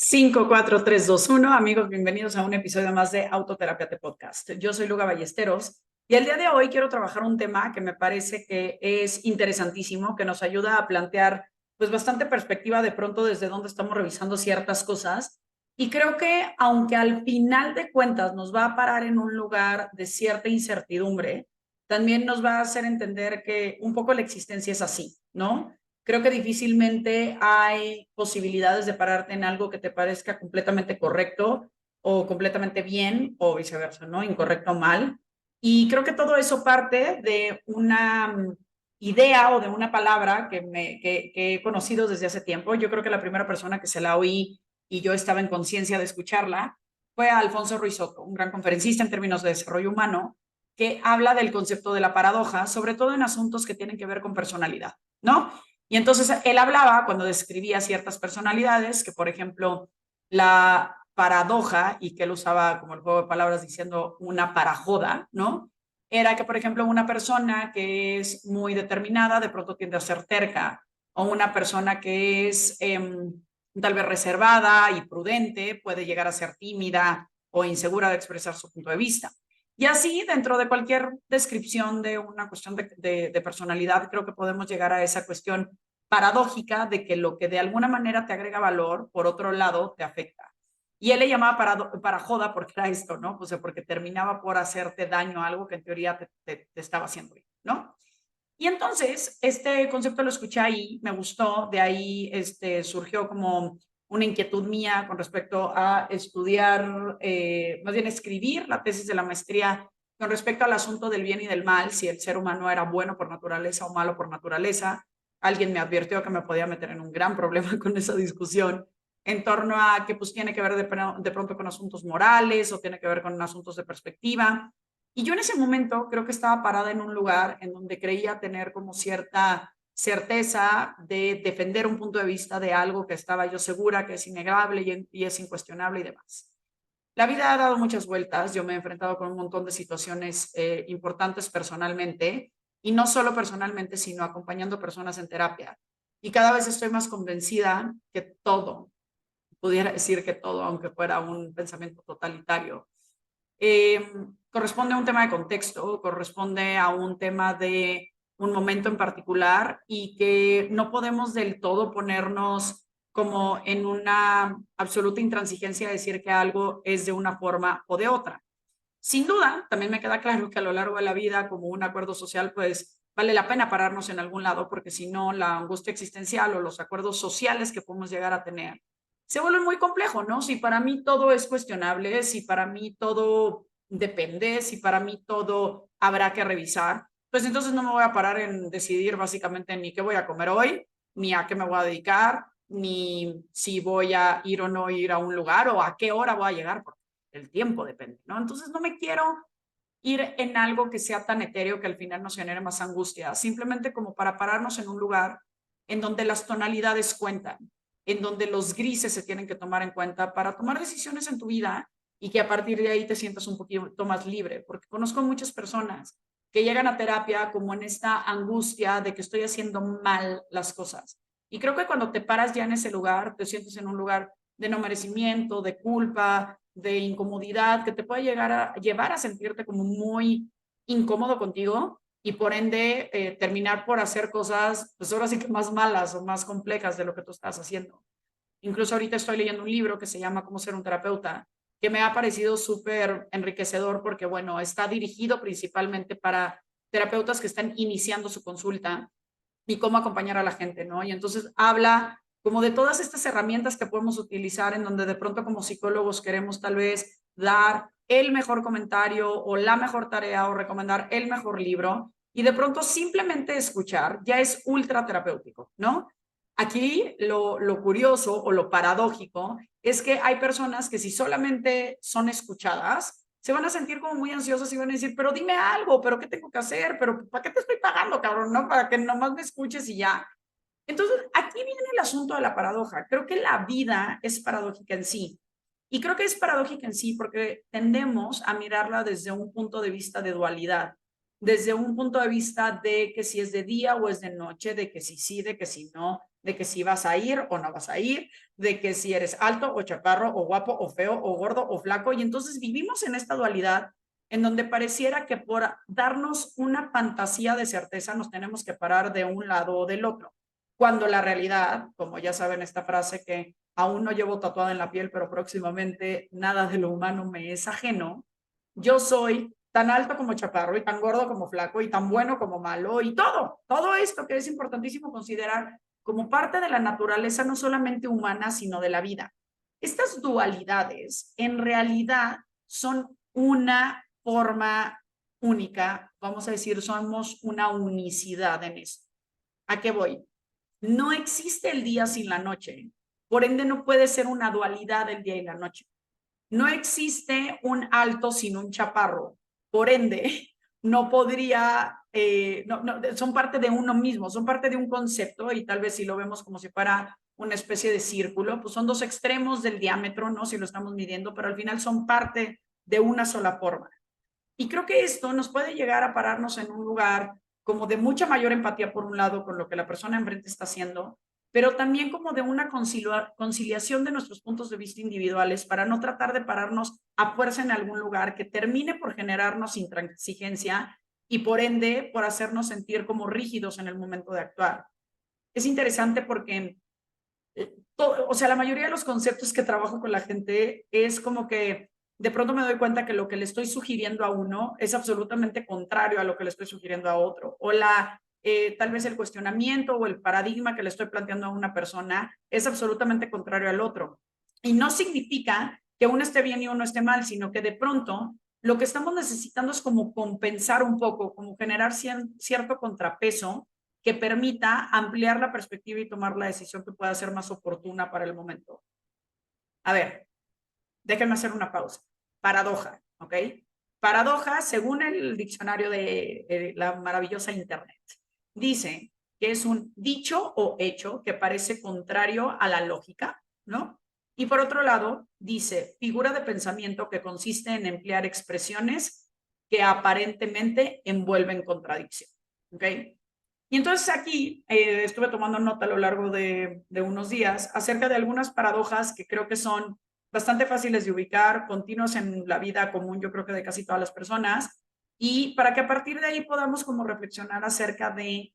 5, 4, 3, 2, 1. Amigos, bienvenidos a un episodio más de Autoterapia de Podcast. Yo soy Luga Ballesteros y el día de hoy quiero trabajar un tema que me parece que es interesantísimo, que nos ayuda a plantear pues bastante perspectiva de pronto desde donde estamos revisando ciertas cosas. Y creo que aunque al final de cuentas nos va a parar en un lugar de cierta incertidumbre, también nos va a hacer entender que un poco la existencia es así, ¿no? Creo que difícilmente hay posibilidades de pararte en algo que te parezca completamente correcto o completamente bien o viceversa, ¿no? Incorrecto o mal. Y creo que todo eso parte de una idea o de una palabra que he conocido desde hace tiempo. Yo creo que la primera persona que se la oí y yo estaba en conciencia de escucharla fue a Alfonso Ruiz Soto, un gran conferencista en términos de desarrollo humano, que habla del concepto de la paradoja, sobre todo en asuntos que tienen que ver con personalidad, ¿no? Y entonces él hablaba cuando describía ciertas personalidades, que por ejemplo la paradoja, y que él usaba como el juego de palabras diciendo una parajoda, ¿no? Era que por ejemplo una persona que es muy determinada de pronto tiende a ser terca, o una persona que es tal vez reservada y prudente puede llegar a ser tímida o insegura de expresar su punto de vista. Y así, dentro de cualquier descripción de una cuestión de personalidad, creo que podemos llegar a esa cuestión paradójica de que lo que de alguna manera te agrega valor, por otro lado, te afecta. Y él le llamaba para joda porque era esto, ¿no? Pues porque terminaba por hacerte daño a algo que en teoría te estaba haciendo bien, ¿no? Y entonces, este concepto lo escuché ahí, me gustó, de ahí surgió como una inquietud mía con respecto a estudiar, más bien escribir la tesis de la maestría con respecto al asunto del bien y del mal, si el ser humano era bueno por naturaleza o malo por naturaleza. Alguien me advirtió que me podía meter en un gran problema con esa discusión en torno a que pues tiene que ver de pronto con asuntos morales o tiene que ver con asuntos de perspectiva. Y yo en ese momento creo que estaba parada en un lugar en donde creía tener como cierta certeza de defender un punto de vista de algo que estaba yo segura que es innegable y es incuestionable y demás. La vida ha dado muchas vueltas, yo me he enfrentado con un montón de situaciones importantes personalmente, y no solo personalmente, sino acompañando personas en terapia. Y cada vez estoy más convencida que todo, pudiera decir que todo, aunque fuera un pensamiento totalitario, corresponde a un tema de contexto, corresponde a un tema de un momento en particular y que no podemos del todo ponernos como en una absoluta intransigencia de decir que algo es de una forma o de otra. Sin duda, también me queda claro que a lo largo de la vida, como un acuerdo social, pues vale la pena pararnos en algún lado, porque si no, la angustia existencial o los acuerdos sociales que podemos llegar a tener se vuelven muy complejos, ¿no? Si para mí todo es cuestionable, si para mí todo depende, si para mí todo habrá que revisar, pues entonces no me voy a parar en decidir básicamente ni qué voy a comer hoy, ni a qué me voy a dedicar, ni si voy a ir o no ir a un lugar o a qué hora voy a llegar, porque el tiempo depende, ¿no? Entonces no me quiero ir en algo que sea tan etéreo que al final nos genere más angustia, simplemente como para pararnos en un lugar en donde las tonalidades cuentan, en donde los grises se tienen que tomar en cuenta para tomar decisiones en tu vida y que a partir de ahí te sientas un poquito más libre, porque conozco muchas personas que llegan a terapia como en esta angustia de que estoy haciendo mal las cosas. Y creo que cuando te paras ya en ese lugar, te sientes en un lugar de no merecimiento, de culpa, de incomodidad, que te puede llegar a llevar a sentirte como muy incómodo contigo y por ende terminar por hacer cosas, pues ahora sí que más malas o más complejas de lo que tú estás haciendo. Incluso ahorita estoy leyendo un libro que se llama Cómo ser un terapeuta, que me ha parecido súper enriquecedor porque, bueno, está dirigido principalmente para terapeutas que están iniciando su consulta y cómo acompañar a la gente, ¿no? Y entonces habla como de todas estas herramientas que podemos utilizar en donde de pronto como psicólogos queremos tal vez dar el mejor comentario o la mejor tarea o recomendar el mejor libro y de pronto simplemente escuchar ya es ultra terapéutico, ¿no? Aquí lo curioso o lo paradójico es que hay personas que si solamente son escuchadas, se van a sentir como muy ansiosos y van a decir, pero dime algo, pero ¿qué tengo que hacer? Pero ¿para qué te estoy pagando, cabrón? ¿No? Para que nomás me escuches y ya. Entonces, aquí viene el asunto de la paradoja. Creo que la vida es paradójica en sí. Y creo que es paradójica en sí porque tendemos a mirarla desde un punto de vista de dualidad. desde un punto de vista de que si es de día o es de noche, de que si sí, de que si no, de que si vas a ir o no vas a ir, de que si eres alto o chaparro o guapo o feo o gordo o flaco. Y entonces vivimos en esta dualidad en donde pareciera que por darnos una fantasía de certeza nos tenemos que parar de un lado o del otro. Cuando la realidad, como ya saben esta frase que aún no llevo tatuada en la piel, pero próximamente nada de lo humano me es ajeno, yo soy tan alto como chaparro y tan gordo como flaco y tan bueno como malo y todo esto que es importantísimo considerar como parte de la naturaleza no solamente humana, sino de la vida. Estas dualidades en realidad son una forma única, vamos a decir, somos una unicidad en esto. ¿A qué voy? No existe el día sin la noche, por ende no puede ser una dualidad el día y la noche. No existe un alto sin un chaparro, por ende, no podría, son parte de uno mismo, son parte de un concepto y tal vez si lo vemos como si fuera una especie de círculo, pues son dos extremos del diámetro, ¿no? Si lo estamos midiendo, pero al final son parte de una sola forma. Y creo que esto nos puede llegar a pararnos en un lugar como de mucha mayor empatía, por un lado, con lo que la persona enfrente está haciendo, pero también como de una conciliación de nuestros puntos de vista individuales para no tratar de pararnos a fuerza en algún lugar que termine por generarnos intransigencia y por ende por hacernos sentir como rígidos en el momento de actuar. Es interesante porque, o sea, la mayoría de los conceptos que trabajo con la gente es como que de pronto me doy cuenta que lo que le estoy sugiriendo a uno es absolutamente contrario a lo que le estoy sugiriendo a otro. O tal vez el cuestionamiento o el paradigma que le estoy planteando a una persona es absolutamente contrario al otro. Y no significa que uno esté bien y uno esté mal, sino que de pronto lo que estamos necesitando es como compensar un poco, como generar cierto contrapeso que permita ampliar la perspectiva y tomar la decisión que pueda ser más oportuna para el momento. A ver, déjenme hacer una pausa. Paradoja, ¿ok? Paradoja, según el diccionario de la maravillosa Internet, dice que es un dicho o hecho que parece contrario a la lógica, ¿no? Y por otro lado, dice figura de pensamiento que consiste en emplear expresiones que aparentemente envuelven contradicción, ¿ok? Y entonces aquí estuve tomando nota a lo largo de unos días acerca de algunas paradojas que creo que son bastante fáciles de ubicar, continuos en la vida común, yo creo que de casi todas las personas, y para que a partir de ahí podamos como reflexionar acerca de,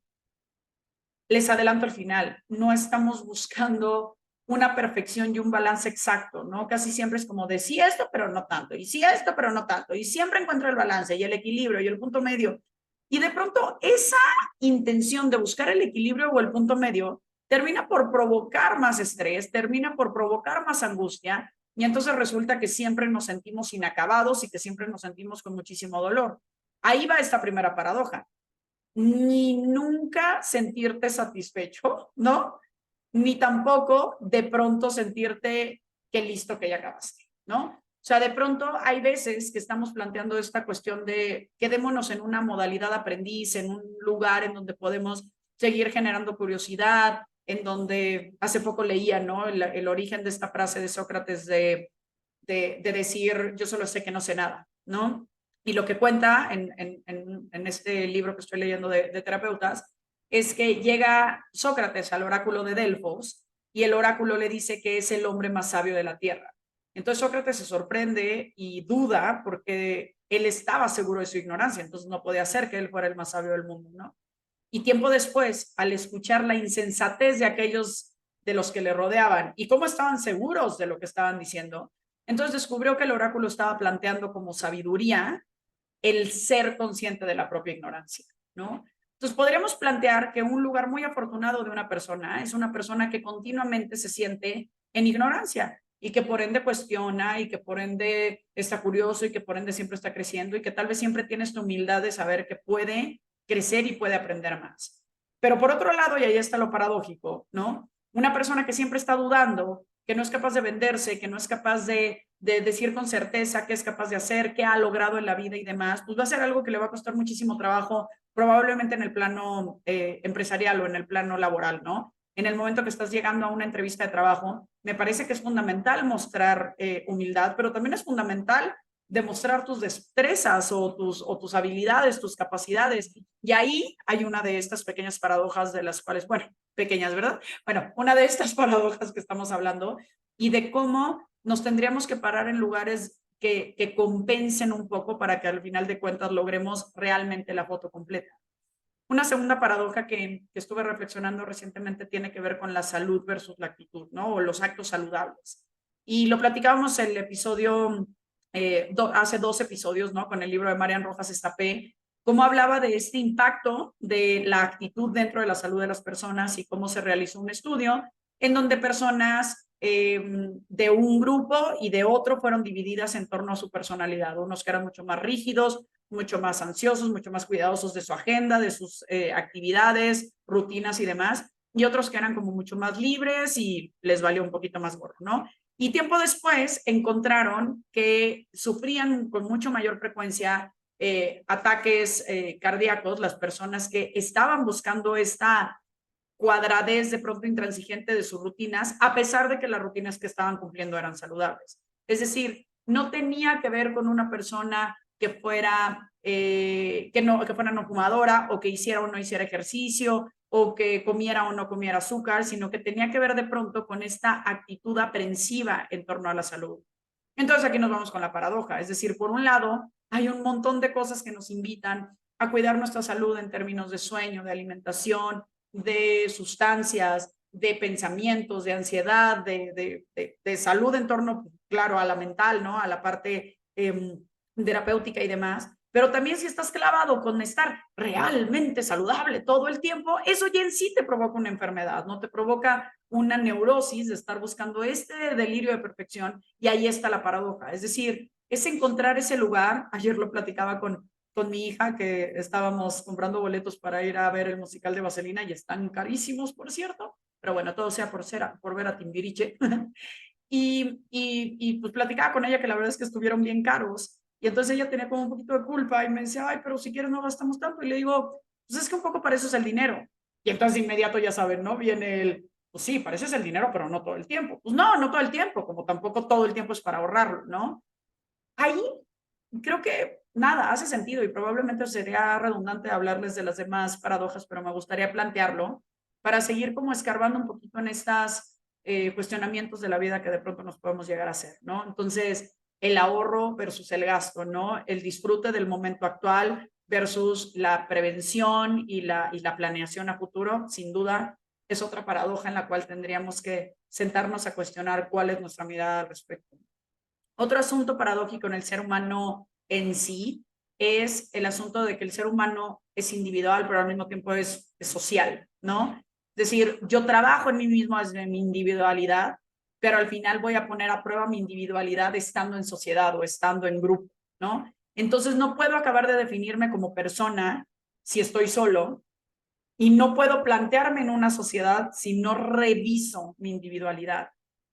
les adelanto al final, no estamos buscando una perfección y un balance exacto, ¿no? Casi siempre es como de sí esto, pero no tanto, y sí esto, pero no tanto, y siempre encuentra el balance y el equilibrio y el punto medio. Y de pronto esa intención de buscar el equilibrio o el punto medio termina por provocar más estrés, termina por provocar más angustia, y entonces resulta que siempre nos sentimos inacabados y que siempre nos sentimos con muchísimo dolor. Ahí va esta primera paradoja. Ni nunca sentirte satisfecho, ¿no? Ni tampoco de pronto sentirte que listo, que ya acabaste, ¿no? O sea, de pronto hay veces que estamos planteando esta cuestión de quedémonos en una modalidad aprendiz, en un lugar en donde podemos seguir generando curiosidad, en donde hace poco leía, ¿no? El origen de esta frase de Sócrates de decir, yo solo sé que no sé nada, ¿no? Y lo que cuenta en este libro que estoy leyendo de terapeutas es que llega Sócrates al oráculo de Delfos y el oráculo le dice que es el hombre más sabio de la tierra. Entonces Sócrates se sorprende y duda porque él estaba seguro de su ignorancia, entonces no podía ser que él fuera el más sabio del mundo, ¿no? Y tiempo después, al escuchar la insensatez de aquellos de los que le rodeaban y cómo estaban seguros de lo que estaban diciendo, entonces descubrió que el oráculo estaba planteando como sabiduría el ser consciente de la propia ignorancia, ¿no? Entonces podríamos plantear que un lugar muy afortunado de una persona es una persona que continuamente se siente en ignorancia y que por ende cuestiona y que por ende está curioso y que por ende siempre está creciendo y que tal vez siempre tiene esta humildad de saber que puede crecer y puede aprender más. Pero por otro lado, y ahí está lo paradójico, ¿no? Una persona que siempre está dudando, que no es capaz de venderse, que no es capaz de decir con certeza qué es capaz de hacer, qué ha logrado en la vida y demás, pues va a ser algo que le va a costar muchísimo trabajo, probablemente en el plano empresarial o en el plano laboral, ¿no? En el momento que estás llegando a una entrevista de trabajo, me parece que es fundamental mostrar humildad, pero también es fundamental demostrar tus destrezas o tus habilidades, tus capacidades. Y ahí hay una de estas pequeñas paradojas de las cuales, bueno, pequeñas, ¿verdad? Bueno, una de estas paradojas que estamos hablando y de cómo nos tendríamos que parar en lugares que compensen un poco para que al final de cuentas logremos realmente la foto completa. Una segunda paradoja que estuve reflexionando recientemente tiene que ver con la salud versus la actitud, ¿no? O los actos saludables. Y lo platicábamos el episodio, hace 2 episodios, ¿no? Con el libro de Marian Rojas Estapé, cómo hablaba de este impacto de la actitud dentro de la salud de las personas y cómo se realizó un estudio en donde personas de un grupo y de otro fueron divididas en torno a su personalidad. Unos que eran mucho más rígidos, mucho más ansiosos, mucho más cuidadosos de su agenda, de sus actividades, rutinas y demás, y otros que eran como mucho más libres y les valió un poquito más gorro, ¿no? Y tiempo después encontraron que sufrían con mucho mayor frecuencia ataques cardíacos las personas que estaban buscando esta cuadradez de pronto intransigente de sus rutinas, a pesar de que las rutinas que estaban cumpliendo eran saludables. Es decir, no tenía que ver con una persona que fuera, que fuera no fumadora o que hiciera o no hiciera ejercicio o que comiera o no comiera azúcar, sino que tenía que ver de pronto con esta actitud aprensiva en torno a la salud. Entonces aquí nos vamos con la paradoja, es decir, por un lado, hay un montón de cosas que nos invitan a cuidar nuestra salud en términos de sueño, de alimentación, de sustancias, de pensamientos, de ansiedad, de salud en torno, claro, a la mental, ¿no? A la parte terapéutica y demás. Pero también si estás clavado con estar realmente saludable todo el tiempo, eso ya en sí te provoca una enfermedad, ¿no? Te provoca una neurosis de estar buscando este delirio de perfección y ahí está la paradoja. Es decir, es encontrar ese lugar. Ayer lo platicaba con mi hija que estábamos comprando boletos para ir a ver el musical de Vaselina y están carísimos, por cierto, pero bueno, todo sea por ver a Timbiriche. y pues platicaba con ella que la verdad es que estuvieron bien caros y entonces ella tenía como un poquito de culpa y me decía, ay, pero si quieres no gastamos tanto. Y le digo, pues es que un poco para eso es el dinero. Y entonces de inmediato ya saben, ¿no? Viene pues sí, para eso es el dinero, pero no todo el tiempo. Pues no, no todo el tiempo, como tampoco todo el tiempo es para ahorrarlo, ¿no? Ahí creo que nada, hace sentido y probablemente sería redundante hablarles de las demás paradojas, pero me gustaría plantearlo para seguir como escarbando un poquito en estas cuestionamientos de la vida que de pronto nos podemos llegar a hacer, ¿no? Entonces, el ahorro versus el gasto, ¿no? El disfrute del momento actual versus la prevención y la planeación a futuro, sin duda, es otra paradoja en la cual tendríamos que sentarnos a cuestionar cuál es nuestra mirada al respecto. Otro asunto paradójico en el ser humano en sí es el asunto de que el ser humano es individual, pero al mismo tiempo es social, ¿no? Es decir, yo trabajo en mí mismo desde mi individualidad, pero al final voy a poner a prueba mi individualidad estando en sociedad o estando en grupo, ¿no? Entonces no puedo acabar de definirme como persona si estoy solo y no puedo plantearme en una sociedad si no reviso mi individualidad.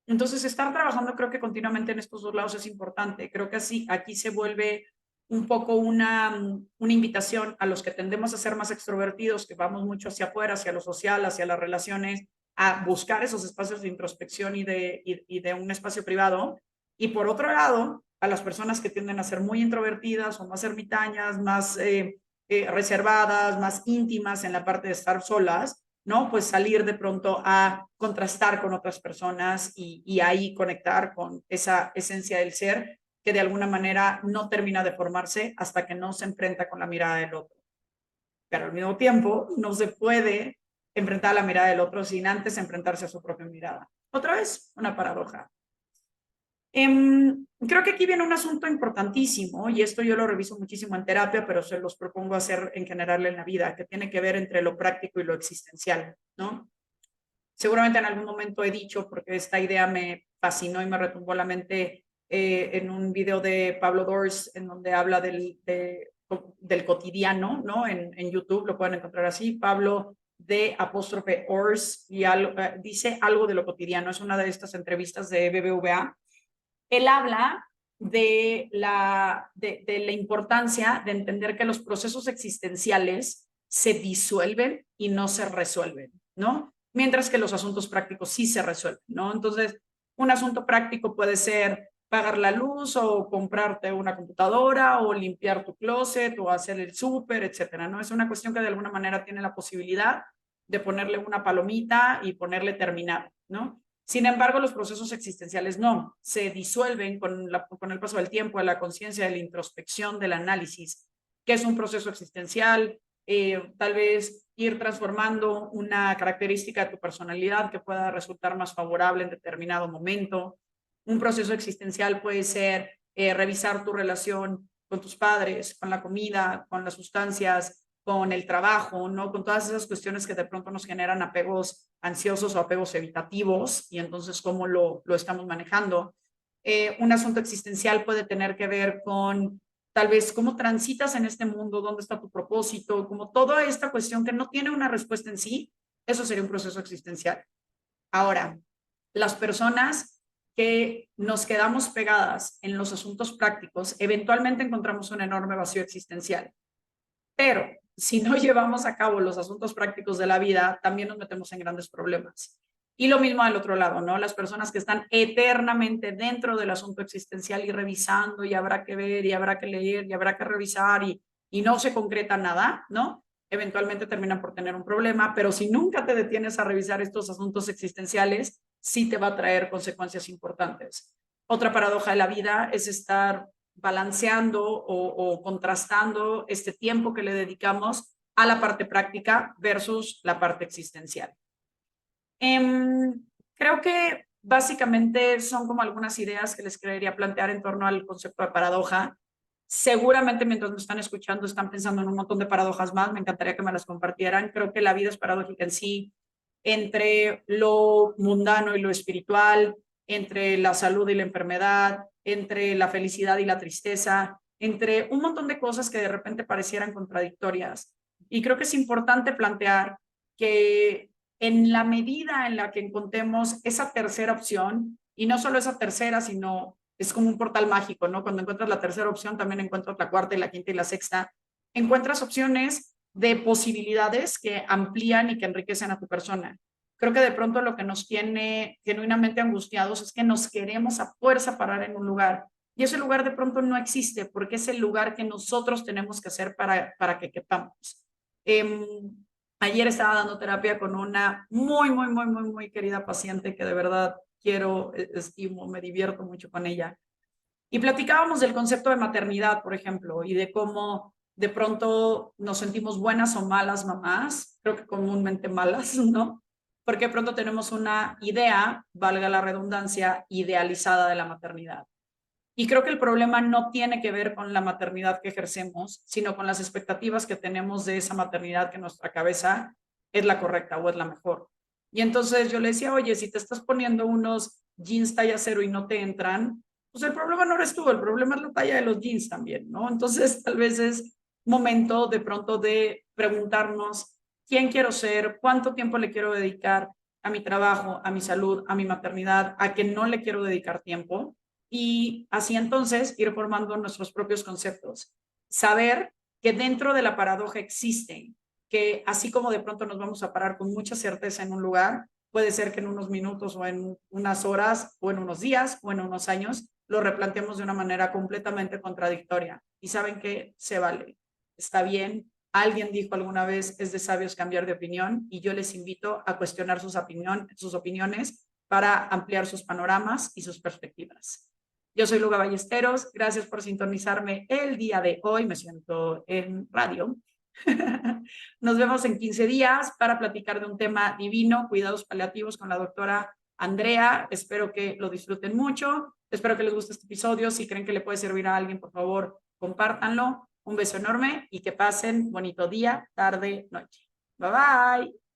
Entonces, estar trabajando creo que continuamente en estos dos lados es importante. Creo que así aquí se vuelve un poco una invitación a los que tendemos a ser más extrovertidos, que vamos mucho hacia afuera, hacia lo social, hacia las relaciones, a buscar esos espacios de introspección y de un espacio privado. Y por otro lado, a las personas que tienden a ser muy introvertidas o más ermitañas, más reservadas, más íntimas en la parte de estar solas, ¿no? Pues salir de pronto a contrastar con otras personas y ahí conectar con esa esencia del ser que de alguna manera no termina de formarse hasta que no se enfrenta con la mirada del otro. Pero al mismo tiempo no se puede enfrentar a la mirada del otro sin antes enfrentarse a su propia mirada. Otra vez, una paradoja. Creo que aquí viene un asunto importantísimo y esto yo lo reviso muchísimo en terapia, pero se los propongo hacer en general en la vida, que tiene que ver entre lo práctico y lo existencial, ¿no? Seguramente en algún momento he dicho, porque esta idea me fascinó y me retumbó la mente en un video de Pablo Dors, en donde habla del cotidiano, ¿no? En YouTube lo pueden encontrar así, Pablo de apóstrofe Ors, y dice algo de lo cotidiano. Es una de estas entrevistas de BBVA. Él habla de la importancia de entender que los procesos existenciales se disuelven y no se resuelven, ¿no? Mientras que los asuntos prácticos sí se resuelven, ¿no? Entonces, un asunto práctico puede ser pagar la luz o comprarte una computadora o limpiar tu closet o hacer el súper, etcétera, ¿no? Es una cuestión que de alguna manera tiene la posibilidad de ponerle una palomita y ponerle terminar, ¿no? Sin embargo, los procesos existenciales no, se disuelven con el paso del tiempo, de la conciencia, de la introspección, del análisis, que es un proceso existencial, tal vez ir transformando una característica de tu personalidad que pueda resultar más favorable en determinado momento. Un proceso existencial puede ser revisar tu relación con tus padres, con la comida, con las sustancias, con el trabajo, ¿no? Con todas esas cuestiones que de pronto nos generan apegos ansiosos o apegos evitativos y entonces cómo lo estamos manejando. Un asunto existencial puede tener que ver con tal vez cómo transitas en este mundo, dónde está tu propósito, como toda esta cuestión que no tiene una respuesta en sí, eso sería un proceso existencial. Ahora, las personas que nos quedamos pegadas en los asuntos prácticos, eventualmente encontramos un enorme vacío existencial. Pero si no llevamos a cabo los asuntos prácticos de la vida, también nos metemos en grandes problemas. Y lo mismo del otro lado, ¿no? Las personas que están eternamente dentro del asunto existencial y revisando y habrá que ver y habrá que leer y habrá que revisar y no se concreta nada, ¿no? Eventualmente terminan por tener un problema, pero si nunca te detienes a revisar estos asuntos existenciales, sí te va a traer consecuencias importantes. Otra paradoja de la vida es estar balanceando o contrastando este tiempo que le dedicamos a la parte práctica versus la parte existencial. Creo que básicamente son como algunas ideas que les quería plantear en torno al concepto de paradoja. Seguramente mientras me están escuchando están pensando en un montón de paradojas más, me encantaría que me las compartieran. Creo que la vida es paradójica en sí, entre lo mundano y lo espiritual, entre la salud y la enfermedad, entre la felicidad y la tristeza, entre un montón de cosas que de repente parecieran contradictorias. Y creo que es importante plantear que en la medida en la que encontremos esa tercera opción, y no solo esa tercera, sino es como un portal mágico, ¿no? Cuando encuentras la tercera opción, también encuentras la cuarta y la quinta y la sexta. Encuentras opciones de posibilidades que amplían y que enriquecen a tu persona. Creo que de pronto lo que nos tiene genuinamente angustiados es que nos queremos a fuerza parar en un lugar y ese lugar de pronto no existe porque es el lugar que nosotros tenemos que hacer para que quepamos. Eh, Ayer estaba dando terapia con una muy querida paciente que de verdad quiero, estimo, me divierto mucho con ella. Y platicábamos del concepto de maternidad, por ejemplo, y de cómo de pronto nos sentimos buenas o malas mamás, creo que comúnmente malas, ¿no? Porque de pronto tenemos una idea, valga la redundancia, idealizada de la maternidad. Y creo que el problema no tiene que ver con la maternidad que ejercemos, sino con las expectativas que tenemos de esa maternidad que en nuestra cabeza es la correcta o es la mejor. Y entonces yo le decía, oye, si te estás poniendo unos jeans talla cero y no te entran, pues el problema no eres tú, el problema es la talla de los jeans también, ¿no? Entonces tal vez es momento de pronto de preguntarnos quién quiero ser, cuánto tiempo le quiero dedicar a mi trabajo, a mi salud, a mi maternidad, a que no le quiero dedicar tiempo y así entonces ir formando nuestros propios conceptos. Saber que dentro de la paradoja existen, que así como de pronto nos vamos a parar con mucha certeza en un lugar, puede ser que en unos minutos o en unas horas o en unos días o en unos años lo replanteemos de una manera completamente contradictoria. Y saben que se vale, está bien. Alguien dijo alguna vez, es de sabios cambiar de opinión y yo les invito a cuestionar sus opiniones para ampliar sus panoramas y sus perspectivas. Yo soy Luga Ballesteros, gracias por sintonizarme el día de hoy, me siento en radio. Nos vemos en 15 días para platicar de un tema divino, cuidados paliativos con la doctora Andrea. Espero que lo disfruten mucho, espero que les guste este episodio. Si creen que le puede servir a alguien, por favor, compártanlo. Un beso enorme y que pasen bonito día, tarde, noche. Bye bye.